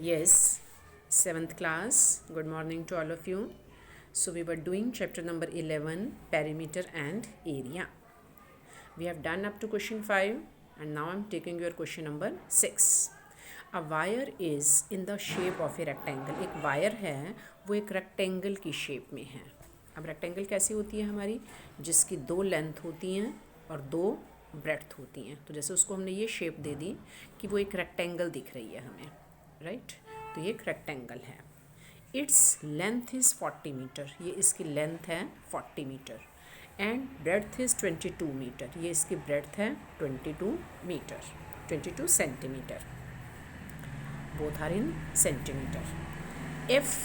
Yes, seventh class. Good morning to all of you. So we were doing chapter number 11, perimeter and area. We have done up to question 5 and now I'm taking your question number 6. A wire is in the shape of a rectangle. एक wire है वो एक rectangle की shape में है. अब rectangle कैसी होती है हमारी, जिसकी दो लेंथ होती हैं और दो ब्रेड्थ होती हैं. तो जैसे उसको हमने ये शेप दे दी कि वो एक रेक्टेंगल दिख रही है हमें, राइट. तो ये एक रेक्टेंगल है. इट्स लेंथ इज़ 40 मीटर, ये इसकी लेंथ है 40 metre. And breadth is 22 metre, ये इसकी ब्रेड्थ है 22 metre, 22 centimetre. Both are in centimetre. If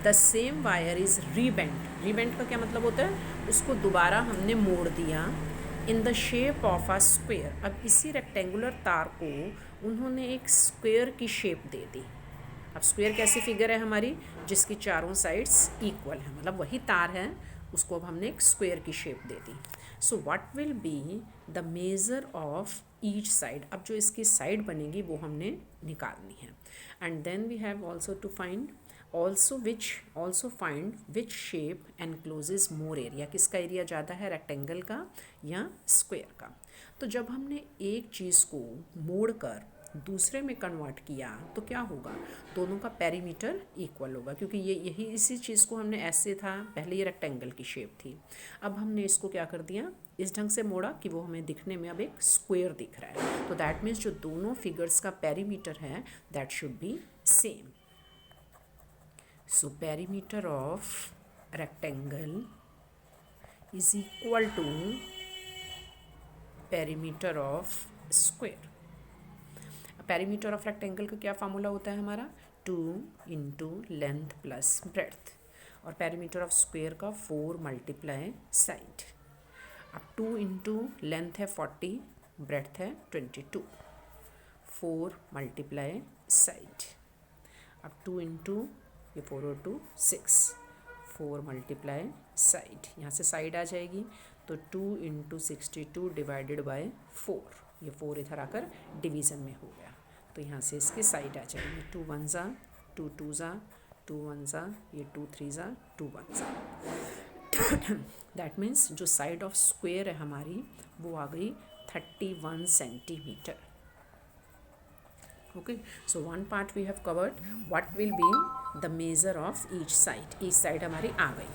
the same wire is rebent, rebent का क्या मतलब होता है, उसको दोबारा हमने मोड़ दिया in the shape of a square. अब इसी रेक्टेंगुलर तार को उन्होंने एक स्क्वेयर की शेप दे दी. अब स्क्वेयर कैसी फिगर है हमारी, जिसकी चारों साइड्स इक्वल है, मतलब वही तार है, उसको अब हमने एक स्क्वेयर की शेप दे दी. So what will be the measure of each side. अब जो इसकी साइड बनेगी वो हमने निकालनी है. And then we have also to find also find which shape encloses more area. किसका एरिया ज़्यादा है, रेक्टेंगल का या स्क्वेयर का. तो जब हमने एक चीज़ को मोड़ कर दूसरे में कन्वर्ट किया तो क्या होगा, दोनों का पेरीमीटर इक्वल होगा, क्योंकि यही इसी चीज़ को हमने ऐसे था, पहले ये रेक्टेंगल की शेप थी, अब हमने इसको क्या कर दिया, इस ढंग से मोड़ा कि वो हमें दिखने में अब एक स्क्वेयर दिख रहा है. तो दैट मीन्स जो दोनों फिगर्स का पेरीमीटर है that should be same. So perimeter of rectangle is equal to perimeter of square. Perimeter of rectangle का क्या फार्मूला होता है हमारा, 2 इंटू लेंथ प्लस ब्रेड्थ. और पेरीमीटर ऑफ स्क्वेयर का 4 मल्टीप्लाई साइड. अब 2 इंटू लेंथ है 40, ब्रेड्थ है 22, 4 मल्टीप्लाई साइड. अब 2 इंटू ये 4 और 2 6, 4 मल्टीप्लाई साइड. यहाँ से साइड आ जाएगी तो 2 इंटू 62 डिवाइडेड बाय 4. ये 4 इधर आकर डिवीज़न में हो गया, तो यहाँ से इसकी साइड आ जाएगी. 2 1 ज़ा, 2 2 ज़ा, 2 1 ज़ा, ये 2 3 ज़ा, 2 1 ज़ा. दैट मीन्स जो साइड ऑफ स्क्वेयर है हमारी वो आ गई 31 centimetre. Okay, so one part we have covered. What will be the measure of each side? each side हमारी आ गई.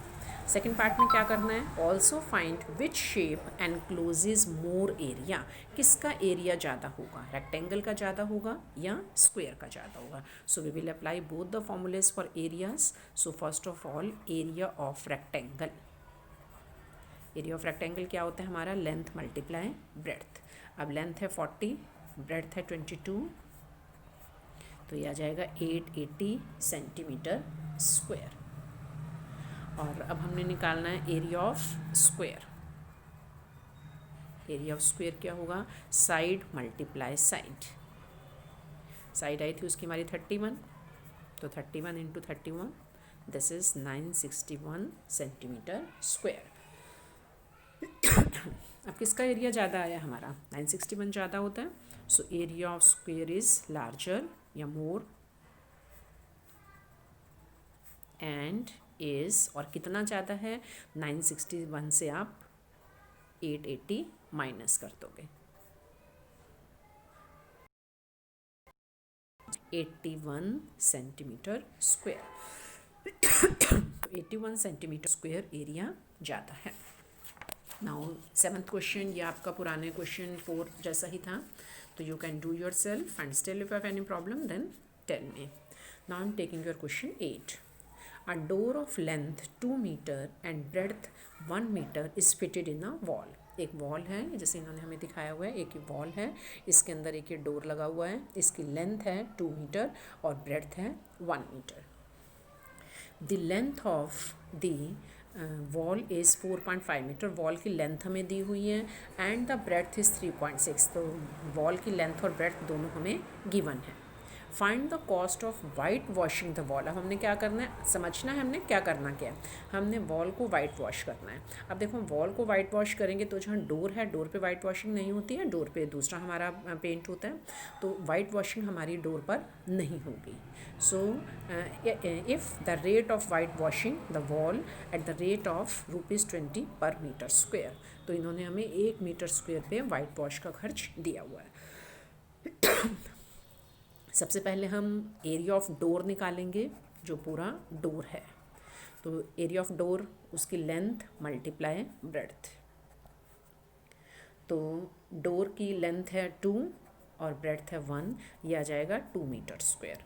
सेकेंड पार्ट में क्या करना है, also find which shape encloses more area. किसका एरिया ज़्यादा होगा, रेक्टेंगल का ज़्यादा होगा या स्क्वेयर का ज़्यादा होगा. So we will apply both the formulas for areas. So first of all area of rectangle. Area of rectangle क्या होता है हमारा, लेंथ मल्टीप्लाई ब्रेड्थ. अब लेंथ है 40, ब्रेड्थ है 22, तो ये आ जाएगा 880 सेंटीमीटर स्क्वायर. और अब हमने निकालना है area of square. Area of square क्या होगा, side multiply side. Side I थी उसकी हमारी 31, तो 31 into 31, this is 961 centimetre square. अब किसका एरिया ज़्यादा आया हमारा, 961 ज़्यादा होता है. So area of square is larger या मोर एंड इज़, और कितना ज़्यादा है, 961 से आप 880 माइनस कर दोगे, 81 centimetre square. 81 centimetre square area ज़्यादा है. नाउ सेवन्थ क्वेश्चन, ये आपका पुराने क्वेश्चन 4 जैसा ही था, तो you can do yourself and still if you have any problem then tell me. Now I'm taking your question 8. A door of length 2 meter and breadth 1 meter is fitted in a wall. एक wall है जैसे इन्होंने हमें दिखाया हुआ है, एक wall है, इसके अंदर एक ये डोर लगा हुआ है, इसकी लेंथ है 2 मीटर और ब्रेड्थ है 1 metre. The length of the wall is 4.5 metre. Wall की लेंथ हमें दी हुई है एंड द ब्रेड्थ इज़ 3.6. तो वॉल की लेंथ और ब्रेड्थ दोनों हमें गिवन है. Find the cost of whitewashing the wall. अब हमने क्या करना है, समझना है हमने क्या करना क्या है, हमने वॉल को वाइट वॉश करना है। अब देखो वॉल को वाइट वॉश करेंगे तो जहाँ डोर है, डोर पे वाइट वॉशिंग नहीं होती है, डोर पे दूसरा हमारा पेंट होता है, तो वाइट वॉशिंग हमारी डोर पर नहीं होगी। So if the rate of whitewashing the wall at the rate of ₹20 पर मीटर स्क्वेयर, तो इन्होंने हमें 1 मीटर स्क्वेयर पे वाइट वॉश का खर्च दिया हुआ है। सबसे पहले हम एरिया ऑफ डोर निकालेंगे, जो पूरा डोर है, तो एरिया ऑफ डोर उसकी लेंथ मल्टीप्लाई ब्रेड्थ, तो डोर की लेंथ है 2 और ब्रेड्थ है 1, यह आ जाएगा 2 मीटर स्क्वेयर।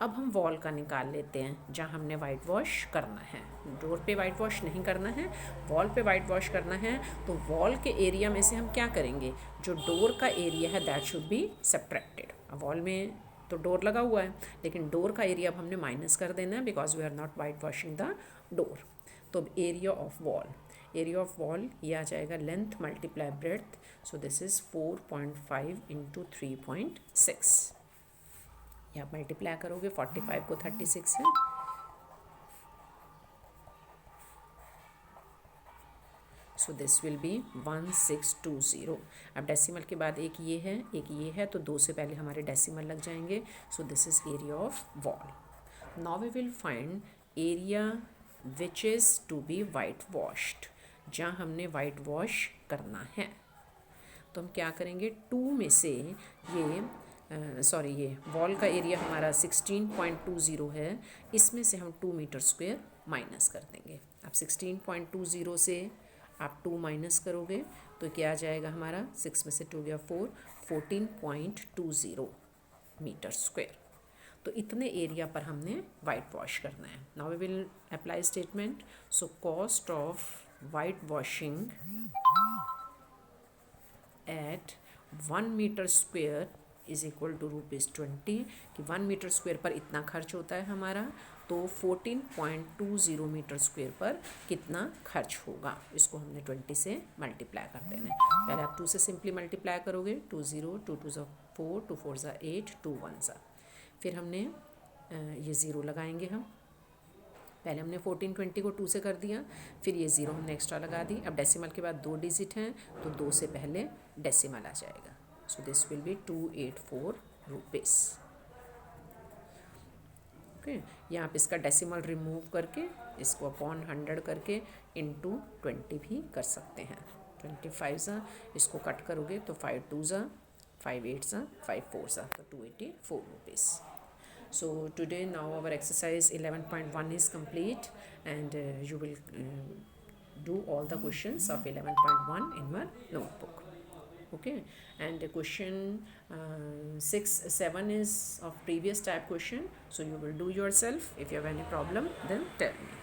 अब हम वॉल का निकाल लेते हैं जहाँ हमने वाइट वॉश करना है। डोर पे वाइट वॉश नहीं करना है, वॉल पे वाइट वॉश करना है, तो वॉल के एरिया में से हम क्या करेंगे, जो डोर का एरिया है that should be subtracted. Wall में तो डोर लगा हुआ है, लेकिन डोर का एरिया अब हमने माइनस कर देना है because we are not whitewashing the door. तो अब area of wall, area of wall ये आ जाएगा length multiply breadth, so this is 4.5 into 3.6। ये आप मल्टीप्लाई करोगे, 45 को 36 से, सो दिस विल बी 1620। अब डेसिमल के बाद एक ये है, तो 2 से पहले हमारे डेसिमल लग जाएंगे। So this is area of wall. Now we will find area which is to be whitewashed, जहाँ हमने वाइट वॉश करना है। तो हम क्या करेंगे, 2 में से ये ये वॉल का एरिया हमारा 16.20 है, इसमें से हम 2 मीटर स्क्वेयर माइनस कर देंगे। अब 16.20 से आप 2 माइनस करोगे तो क्या आ जाएगा हमारा, 6 में से 2 गया 4, 14.20 मीटर स्क्वेयर। तो इतने एरिया पर हमने वाइट वॉश करना है। Now we will apply statement. So cost of whitewashing at 1 metre square is equal to ₹20, कि 1 मीटर स्क्वेयर पर इतना खर्च होता है हमारा, तो 14.20 मीटर स्क्वेयर पर कितना खर्च होगा, इसको हमने 20 से मल्टीप्लाई कर देना है। पहले आप 2 से सिंपली मल्टीप्लाई करोगे, 2 0, 2 2 4, 2 4 8, 2 1, फिर हमने ये ज़ीरो लगाएंगे हम। पहले हमने 1420 को 2 से कर दिया, फिर ये ज़ीरो हमने एक्स्ट्रा लगा दी। अब डेसिमल के बाद 2 डिजिट हैं, तो 2 से पहले डेसिमल आ जाएगा। So this will be ₹284। Okay, यहाँ पे इसका डेसिमल रिमूव करके इसको अपॉन 100 करके इंटू 20 भी कर सकते हैं। 25 इसको कट करोगे तो 5 2 5 8 5 4 तो ₹284। So today now our exercise 11.1 is complete, and you will do all the questions of 11.1 in your notebook. Okay, and question 6 7 is of previous type question, so you will do yourself. If you have any problem, then tell me.